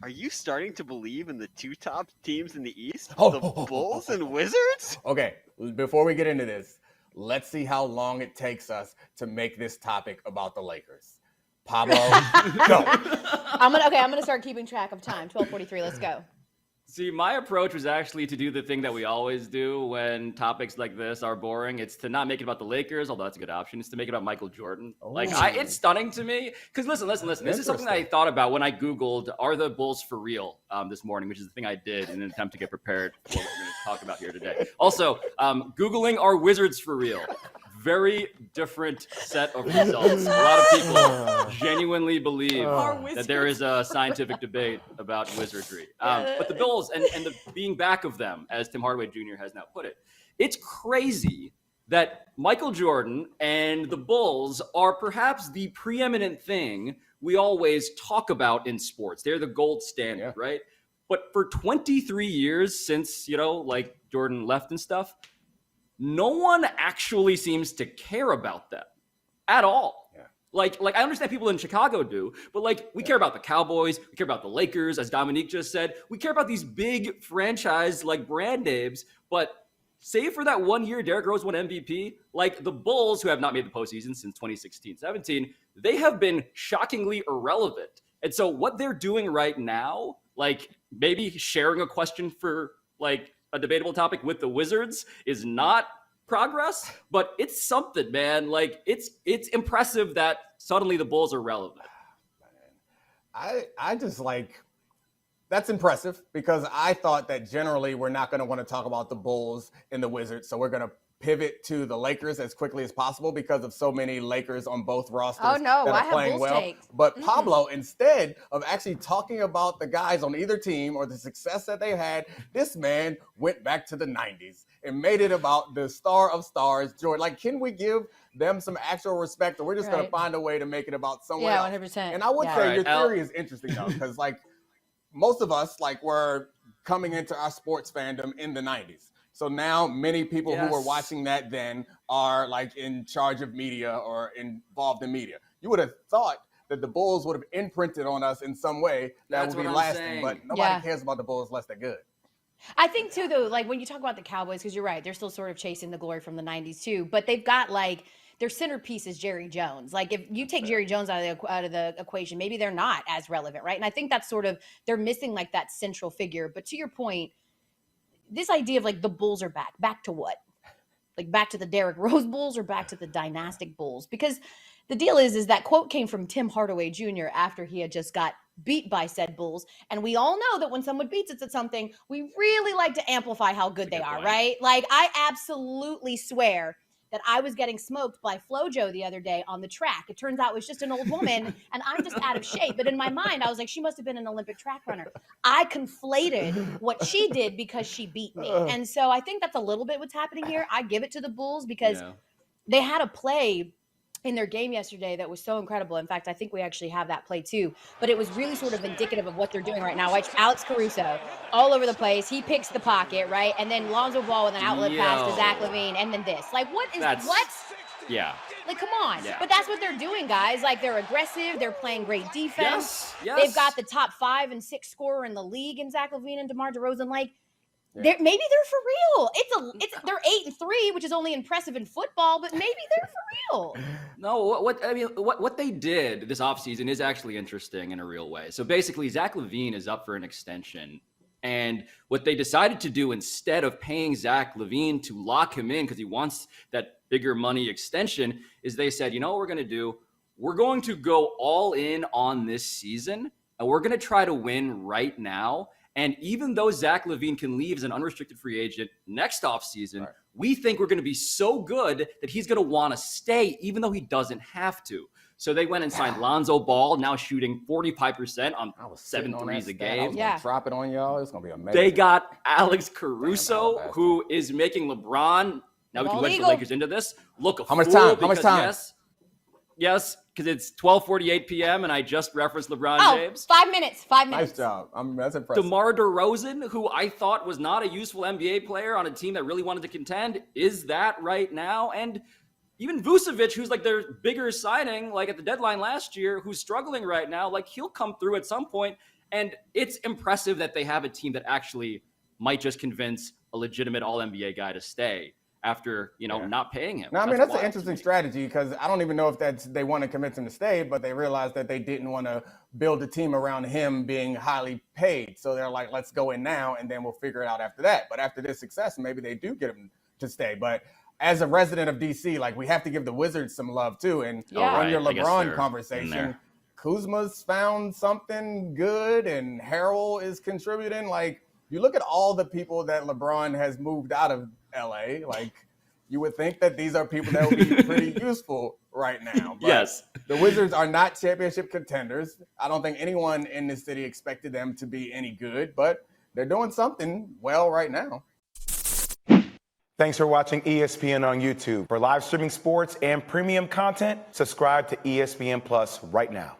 Are you starting to believe in the two top teams in the East? Oh. The Bulls and Wizards? Okay, before we get into this, let's see how long it takes us to make this topic about the Lakers. Pablo, go. I'm gonna start keeping track of time. 12:43. Let's go. See, my approach was actually to do the thing that we always do when topics like this are boring. It's to not make it about the Lakers, although that's a good option. It's to make it about Michael Jordan. It's stunning to me. Because listen. This is something I thought about when I Googled, are the Bulls for real this morning, which is the thing I did in an attempt to get prepared for what we're going to talk about here today. Also, Googling, are Wizards for real? Very different set of results. A lot of people genuinely believe that there is a scientific debate about wizardry. But the Bills and the being back of them, as Tim Hardaway Jr. has now put it, it's crazy that Michael Jordan and the Bulls are perhaps the preeminent thing we always talk about in sports. They're the gold standard, right? But for 23 years since, Jordan left and stuff, no one actually seems to care about them at all. Yeah. Like I understand people in Chicago do, but we care about the Cowboys, we care about the Lakers, as Domonique just said. We care about these big franchise brand names, but save for that 1 year Derrick Rose won MVP, the Bulls, who have not made the postseason since 2016-17, they have been shockingly irrelevant. And so what they're doing right now, maybe sharing a question for a debatable topic with the Wizards, is not progress, but it's something, man. It's impressive that suddenly the Bulls are relevant. I just that's impressive, because I thought that generally we're not going to want to talk about the Bulls and the Wizards, so we're going to pivot to the Lakers as quickly as possible because of so many Lakers on both rosters that are playing well. Takes. But Pablo, instead of actually talking about the guys on either team or the success that they had, this man went back to the 90s and made it about the star of stars, Jordan. Can we give them some actual respect, or we're just going to find a way to make it about someone else? 100%. And I would say your theory is interesting, though, because most of us were coming into our sports fandom in the 90s. So now many people who were watching that then are in charge of media or involved in media. You would have thought that the Bulls would have imprinted on us in some way that would be lasting, but nobody cares about the Bulls unless they're good. I think too, though, when you talk about the Cowboys, because you're right, they're still sort of chasing the glory from the 90s too, but they've got their centerpiece is Jerry Jones. If you take Jerry Jones out of the equation, maybe they're not as relevant, right? And I think that's they're missing that central figure. But to your point, this idea of the Bulls are back to what? Back to the Derrick Rose Bulls or back to the dynastic Bulls? Because the deal is that quote came from Tim Hardaway Jr. after he had just got beat by said Bulls. And we all know that when someone beats us at something, we really like to amplify how good they are, right? I absolutely swear that I was getting smoked by FloJo the other day on the track. It turns out it was just an old woman, and I'm just out of shape. But in my mind, I was like, she must have been an Olympic track runner. I conflated what she did because she beat me. And so I think that's a little bit what's happening here. I give it to the Bulls because they had a play in their game yesterday that was so incredible. In fact, I think we actually have that play too. But it was really sort of indicative of what they're doing right now. Watch Alex Caruso all over the place. He picks the pocket, right? And then Lonzo Ball with an outlet pass to Zach LaVine. And then this. What? Yeah. Come on. Yeah. But that's what they're doing, guys. They're aggressive. They're playing great defense. Yes. They've got the top 5 and 6 scorer in the league in Zach LaVine and DeMar DeRozan. Maybe they're for real. They're 8-3, which is only impressive in football, but maybe they're for real. No, what they did this offseason is actually interesting in a real way. So basically, Zach LaVine is up for an extension. And what they decided to do, instead of paying Zach LaVine to lock him in because he wants that bigger money extension, is they said, you know what we're going to do? We're going to go all in on this season, and we're going to try to win right now. And even though Zach LaVine can leave as an unrestricted free agent next offseason, we think we're going to be so good that he's going to want to stay, even though he doesn't have to. So they went and signed Lonzo Ball, now shooting 45% on 7 threes a game. I was going to drop it on y'all. It's going to be amazing. They got Alex Caruso, who is making LeBron. Now we can wedge the Lakers into this. Look, how much time? Yes, because it's 12:48 p.m. and I just referenced LeBron James. 5 minutes. 5 minutes. Nice job. That's impressive. DeMar DeRozan, who I thought was not a useful NBA player on a team that really wanted to contend, is that right now. And even Vucevic, who's their bigger signing, at the deadline last year, who's struggling right now, he'll come through at some point. And it's impressive that they have a team that actually might just convince a legitimate All-NBA guy to stay after, not paying him. No, I mean, that's an wild interesting to me. strategy because I don't even know if they want to convince him to stay, but they realized that they didn't want to build a team around him being highly paid. So they're like, let's go in now and then we'll figure it out after that. But after this success, maybe they do get him to stay. But as a resident of DC, like, we have to give the Wizards some love too. And on your LeBron conversation, Kuzma's found something good and Harrell is contributing. Like, you look at all the people that LeBron has moved out of LA, like, you would think that these are people that would be pretty useful right now. But yes. The Wizards are not championship contenders. I don't think anyone in this city expected them to be any good, but they're doing something well right now. Thanks for watching ESPN on YouTube. For live streaming sports and premium content, subscribe to ESPN Plus right now.